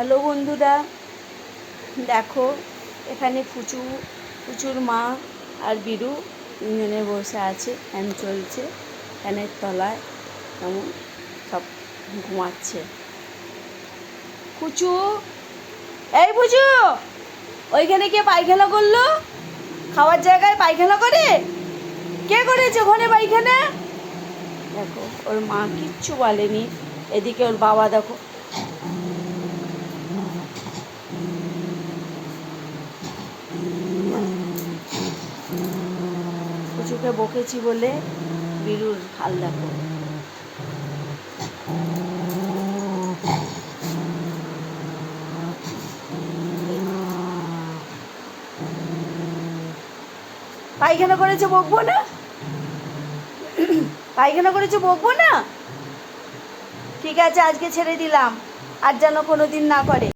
Hello বন্ধুরা, দেখো এখানে পুচুর মা আর বিরু তিনজনে বসে আছে। ফ্যান চলছে, ফ্যানের তলায় কেমন সব ঘুমাচ্ছে। পুচু, এই পুচু, ওইখানে কে পায়খানা করলো? খাওয়ার জায়গায় পায়খানা করে? কে করেছে ওখানে পায়খানা? দেখো ওর মা কিচ্ছু বলেনি। এদিকে ওর বাবা দেখো পুচুকে বকেছি বলে বিরুর হাল দেখো। পায়খানা করেছে বকবো না? পায়খানা করেছে বকবো না? ঠিক আছে, আজকে ছেড়ে দিলাম, আর যেন কোনো দিন না করে।